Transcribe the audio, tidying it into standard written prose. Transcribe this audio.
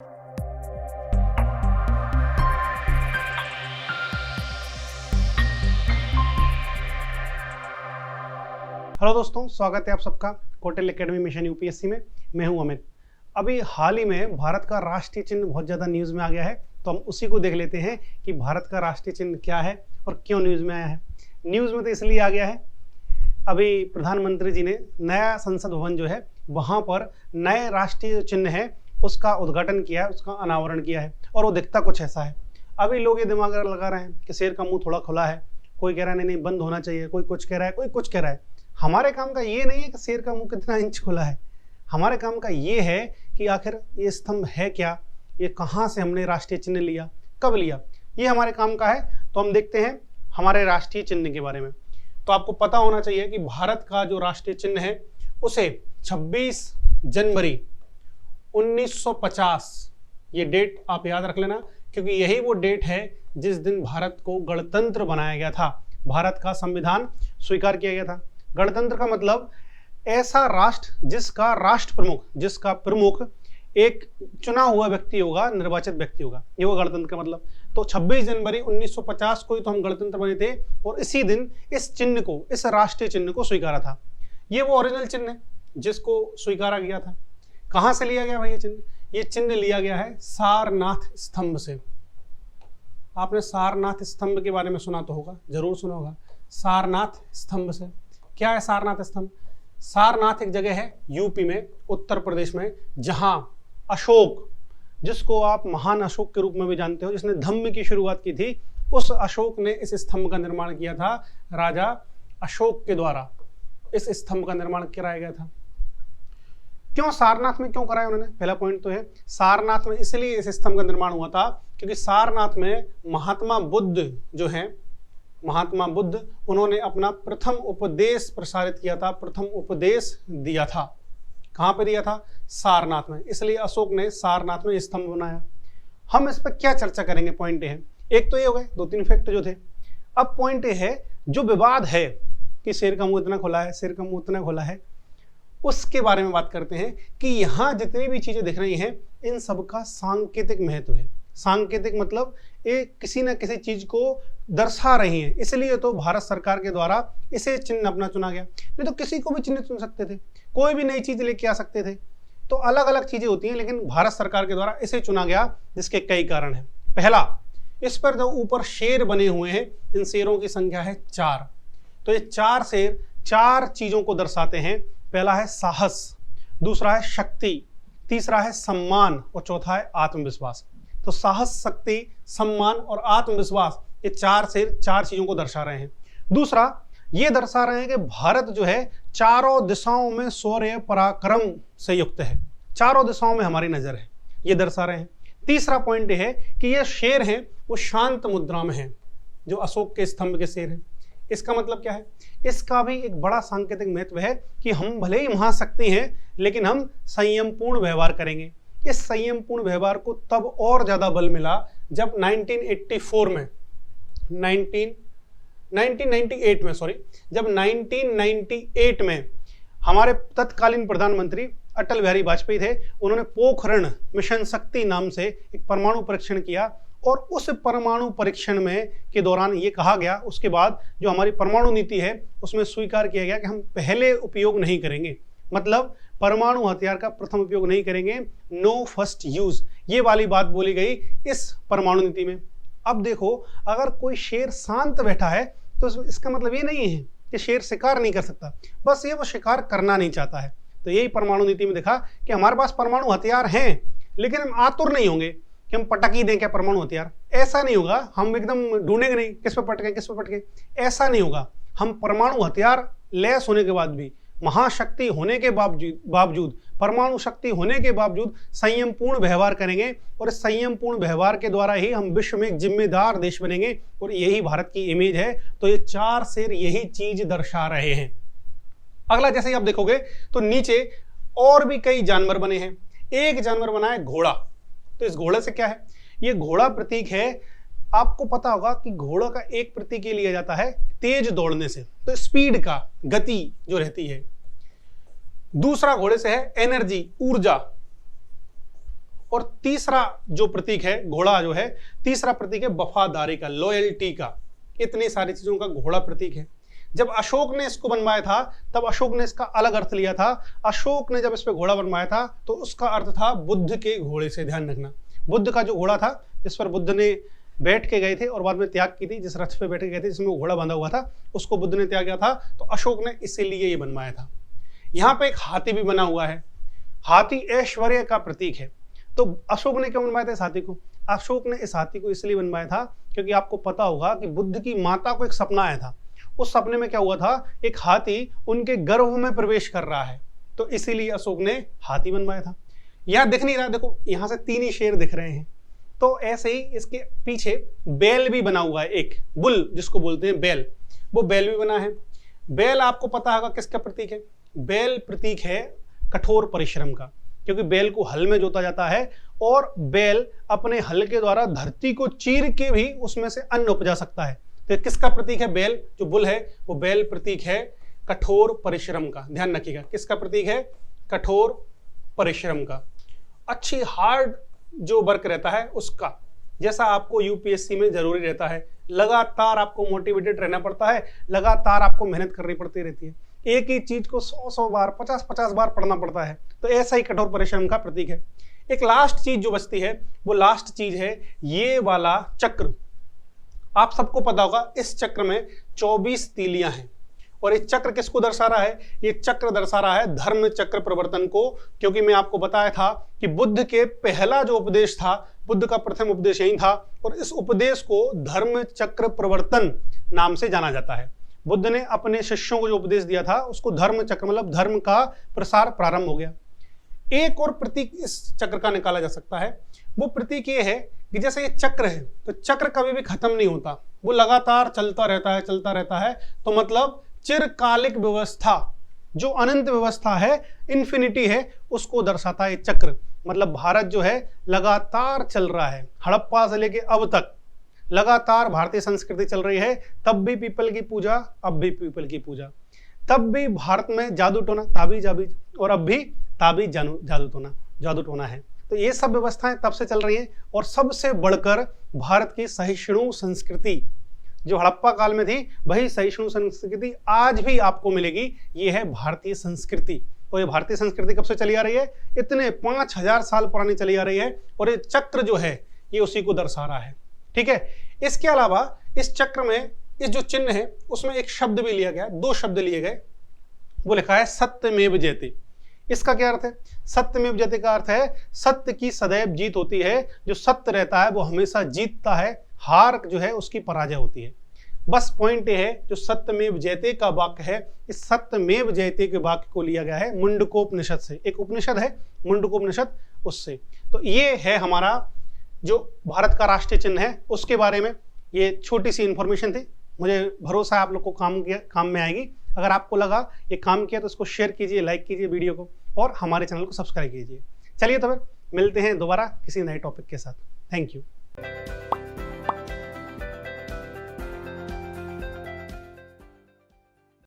Hello दोस्तों, स्वागत है आप सबका कोटेल एकेडमी मिशन यूपीएससी में। मैं हूं अमित। अभी हाल ही में भारत का राष्ट्रीय चिन्ह बहुत ज़्यादा न्यूज़ में आ गया है, तो हम उसी को देख लेते हैं कि भारत का राष्ट्रीय चिन्ह क्या है और क्यों न्यूज़ में आया है। न्यूज़ में तो इसलिए आ गया है, अभी प्रधानमंत्री जी ने नया संसद भवन जो है वहाँ पर नए राष्ट्रीय चिन्ह है उसका उद्घाटन किया है, उसका अनावरण किया है और वो दिखता कुछ ऐसा है। अभी लोग ये दिमाग लगा रहे हैं कि शेर का मुँह थोड़ा खुला है, कोई कह रहा है नहीं बंद होना चाहिए, कोई कुछ कह रहा है, कोई कुछ कह रहा है। हमारे काम का ये नहीं है कि शेर का मुंह कितना इंच खुला है, हमारे काम का ये है कि आखिर ये स्तंभ है क्या, ये कहाँ से हमने राष्ट्रीय चिन्ह लिया, कब लिया, ये हमारे काम का है। तो हम देखते हैं हमारे राष्ट्रीय चिन्ह के बारे में। तो आपको पता होना चाहिए कि भारत का जो राष्ट्रीय चिन्ह है उसे 26 जनवरी 1950, ये डेट आप याद रख लेना, क्योंकि यही वो डेट है जिस दिन भारत को गणतंत्र बनाया गया था, भारत का संविधान स्वीकार किया गया था। गणतंत्र का मतलब ऐसा राष्ट्र जिसका राष्ट्र प्रमुख, जिसका प्रमुख एक चुना हुआ व्यक्ति होगा, निर्वाचित व्यक्ति होगा, ये वो गणतंत्र का मतलब। तो 26 जनवरी 1950 को ही तो हम गणतंत्र बने थे और इसी दिन इस चिन्ह को, इस राष्ट्रीय चिन्ह को स्वीकारा था। ये वो ओरिजिनल चिन्ह है जिसको स्वीकारा गया था। कहाँ से लिया गया भाई ये चिन्ह? ये चिन्ह लिया गया है सारनाथ स्तंभ से। आपने सारनाथ स्तंभ के बारे में सुना तो होगा, जरूर सुना होगा। सारनाथ स्तंभ से क्या है सारनाथ स्तंभ? सारनाथ एक जगह है यूपी में, उत्तर प्रदेश में, जहां अशोक, जिसको आप महान अशोक के रूप में भी जानते हो, जिसने धम्म की शुरुआत की थी, उस अशोक ने इस स्तंभ का निर्माण किया था। राजा अशोक के द्वारा इस स्तंभ का निर्माण कराया गया था। क्यों सारनाथ में क्यों कराया उन्होंने? पहला पॉइंट तो है सारनाथ में इसलिए इस स्तंभ का निर्माण हुआ था क्योंकि सारनाथ में महात्मा बुद्ध जो है, महात्मा बुद्ध, उन्होंने अपना प्रथम उपदेश प्रसारित किया था, प्रथम उपदेश दिया था। कहाँ पे दिया था? सारनाथ में। इसलिए अशोक ने सारनाथ में स्तंभ बनाया। हम इस पर क्या चर्चा करेंगे? पॉइंट है, एक तो ये हो गए 2-3 फैक्ट जो थे। अब पॉइंट ये है, जो विवाद है कि शेर का मुंह इतना खुला है, शेर का मुंह इतना खुला है, उसके बारे में बात करते हैं कि यहाँ जितनी भी चीजें दिख रही हैं इन सबका सांकेतिक महत्व है। सांकेतिक मतलब ये किसी न किसी चीज को दर्शा रही है, इसलिए तो भारत सरकार के द्वारा इसे चिन्ह अपना चुना गया। नहीं तो किसी को भी चिन्ह चुन सकते थे, कोई भी नई चीज लेके आ सकते थे। तो अलग अलग चीजें होती हैं, लेकिन भारत सरकार के द्वारा इसे चुना गया, जिसके कई कारण हैं। पहला, इस पर जो ऊपर शेर बने हुए हैं, इन शेरों की संख्या है 4। तो ये 4 शेर 4 चीजों को दर्शाते हैं। पहला है साहस, दूसरा है शक्ति, तीसरा है सम्मान और चौथा है आत्मविश्वास। तो साहस, शक्ति, सम्मान और आत्मविश्वास, ये 4 शेर 4 चीजों को दर्शा रहे हैं। दूसरा, ये दर्शा रहे हैं कि भारत जो है चारों दिशाओं में शौर्य पराक्रम से युक्त है, चारों दिशाओं में हमारी नजर है, ये दर्शा रहे हैं। तीसरा पॉइंट है कि ये शेर हैं वो शांत मुद्रा में है, जो अशोक के स्तंभ के शेर हैं। इसका मतलब क्या है? इसका भी एक बड़ा सांकेतिक महत्व है कि हम भले ही महाशक्ति हैं, लेकिन हम संयमपूर्ण व्यवहार करेंगे। इस संयमपूर्ण व्यवहार को तब और ज्यादा बल मिला जब 1984 में 1998 में जब 1998 में हमारे तत्कालीन प्रधानमंत्री अटल बिहारी वाजपेयी थे, उन्होंने पोखरण मिशन शक्ति नाम से एक परमाणु परीक्षण किया और उस परमाणु परीक्षण में के दौरान ये कहा गया, उसके बाद जो हमारी परमाणु नीति है उसमें स्वीकार किया गया कि हम पहले उपयोग नहीं करेंगे, मतलब परमाणु हथियार का प्रथम उपयोग नहीं करेंगे, नो फर्स्ट यूज, ये वाली बात बोली गई इस परमाणु नीति में। अब देखो, अगर कोई शेर शांत बैठा है तो इसका मतलब ये नहीं है कि शेर शिकार नहीं कर सकता, बस ये वो शिकार करना नहीं चाहता है। तो यही परमाणु नीति में देखा कि हमारे पास परमाणु हथियार हैं, लेकिन हम आतुर नहीं होंगे कि हम पटक ही दें क्या परमाणु हथियार, ऐसा नहीं होगा। हम एकदम ढूंढेंगे नहीं किस पे पटके किस पे पटके, ऐसा नहीं होगा। हम परमाणु हथियार लैस होने के बाद भी, महाशक्ति होने के बावजूद, परमाणु शक्ति होने के बावजूद संयमपूर्ण व्यवहार करेंगे और इस संयमपूर्ण व्यवहार के द्वारा ही हम विश्व में एक जिम्मेदार देश बनेंगे और यही भारत की इमेज है। तो ये 4 शेर यही चीज दर्शा रहे हैं। अगला, जैसे ही आप देखोगे तो नीचे और भी कई जानवर बने हैं। एक जानवर बना है घोड़ा। तो इस घोड़े से क्या है? ये घोड़ा प्रतीक है, आपको पता होगा कि घोड़ा का एक प्रतीक ये लिया जाता है तेज दौड़ने से, तो स्पीड का, गति जो रहती है। दूसरा घोड़े से है एनर्जी, ऊर्जा, और तीसरा जो प्रतीक है घोड़ा जो है, तीसरा प्रतीक है वफादारी का, लॉयल्टी का। इतनी सारी चीजों का घोड़ा प्रतीक है। जब अशोक ने इसको बनवाया था तब अशोक ने इसका अलग अर्थ लिया था। अशोक ने जब इस पे घोड़ा बनवाया था तो उसका अर्थ था बुद्ध के घोड़े से, ध्यान रखना। बुद्ध का जो घोड़ा था जिस पर बुद्ध ने बैठ के गए थे और बाद में त्याग की थी, जिस रथ पे बैठ के गए थे जिसमें वो घोड़ा बांधा हुआ था, उसको बुद्ध ने त्याग किया था, तो अशोक ने इसीलिए ये बनवाया था। यहाँ पे एक हाथी भी बना हुआ है। हाथी ऐश्वर्य का प्रतीक है। तो अशोक ने क्यों बनवाया था इस हाथी को? अशोक ने इस हाथी को इसलिए बनवाया था क्योंकि आपको पता होगा कि बुद्ध की माता को एक सपना आया था। उस सपने में क्या हुआ था, एक हाथी उनके गर्भ में प्रवेश कर रहा है, तो इसीलिए अशोक ने हाथी बनवाया था। यहां दिख नहीं रहा, देखो यहां से 3 ही शेर दिख रहे हैं। तो ऐसे ही इसके पीछे बैल भी बना हुआ है, एक बुल जिसको बोलते हैं बैल, वो बैल भी बना है। बैल आपको पता होगा किसका प्रतीक है? बैल प्रतीक है कठोर परिश्रम का, क्योंकि बैल को हल में जोता जाता है और बैल अपने हल के द्वारा धरती को चीर के भी उसमें से अन्न उपजा सकता है। तो किसका प्रतीक है बैल? जो बुल है वो बैल प्रतीक है कठोर परिश्रम का। ध्यान रखिएगा, किसका प्रतीक है? कठोर परिश्रम का। अच्छी हार्ड जो वर्क रहता है उसका, जैसा आपको यूपीएससी में जरूरी रहता है, लगातार आपको मोटिवेटेड रहना पड़ता है, लगातार आपको मेहनत करनी पड़ती रहती है, एक ही चीज को 100 बार 50 बार पढ़ना पड़ता है, तो ऐसा ही कठोर परिश्रम का प्रतीक है। एक लास्ट चीज जो बचती है वो लास्ट चीज है ये वाला चक्र। आप सबको पता होगा इस चक्र में 24 तीलियां हैं, और ये चक्र किसको दर्शा रहा है? ये चक्र दर्शा रहा है धर्म चक्र प्रवर्तन को, क्योंकि मैं आपको बताया था कि बुद्ध के पहला जो उपदेश था, बुद्ध का प्रथम उपदेश यही था, और इस उपदेश को धर्म चक्र प्रवर्तन नाम से जाना जाता है। बुद्ध ने अपने शिष्यों को जो उपदेश दिया था उसको धर्म चक्र, मतलब धर्म का प्रसार प्रारंभ हो गया। एक और प्रतीक इस चक्र का निकाला जा सकता है, वो प्रतीक ये है कि जैसे ये चक्र है तो चक्र कभी भी खत्म नहीं होता, वो लगातार चलता रहता है, चलता रहता है। तो मतलब चिरकालिक व्यवस्था, जो अनंत व्यवस्था है, इन्फिनिटी है, उसको दर्शाता है चक्र। मतलब भारत जो है लगातार चल रहा है, हड़प्पा से लेके अब तक लगातार भारतीय संस्कृति चल रही है। तब भी पीपल की पूजा, अब भी पीपल की पूजा, तब भी भारत में जादू टोना, ताबीज जाबीज, और अब भी ताबीज जादू टोना है। तो ये सब व्यवस्थाएं तब से चल रही हैं, और सबसे बढ़कर भारत की सहिष्णु संस्कृति जो हड़प्पा काल में थी, वही सहिष्णु संस्कृति आज भी आपको मिलेगी। ये है भारतीय संस्कृति। और ये भारतीय संस्कृति कब से चली आ रही है? इतने 5000 साल पुरानी चली आ रही है, और ये चक्र जो है ये उसी को दर्शा रहा है। ठीक है, इसके अलावा इस चक्र में इस जो चिन्ह है उसमें एक शब्द भी लिया गया, 2 शब्द लिए गए, वो लिखा है सत्यमेव जयते। इसका क्या अर्थ है? सत्यमेव जयते का अर्थ है सत्य की सदैव जीत होती है, जो सत्य रहता है वो हमेशा जीतता है, हार जो है उसकी पराजय होती है। बस पॉइंट ये है, जो सत्यमेव जयते का वाक्य है, इस सत्यमेव जयते के वाक्य को लिया गया है मुंडकोपनिषद से। एक उपनिषद है मुंडकोपनिषद, उससे। तो ये है हमारा जो भारत का राष्ट्रीय चिन्ह है, उसके बारे में ये छोटी सी इंफॉर्मेशन थी। मुझे भरोसा है आप लोग को काम में आएगी। अगर आपको लगा ये काम किया तो इसको शेयर कीजिए, लाइक कीजिए वीडियो को, और हमारे चैनल को सब्सक्राइब कीजिए। चलिए तो फिर मिलते हैं दोबारा किसी नए टॉपिक के साथ। Thank you.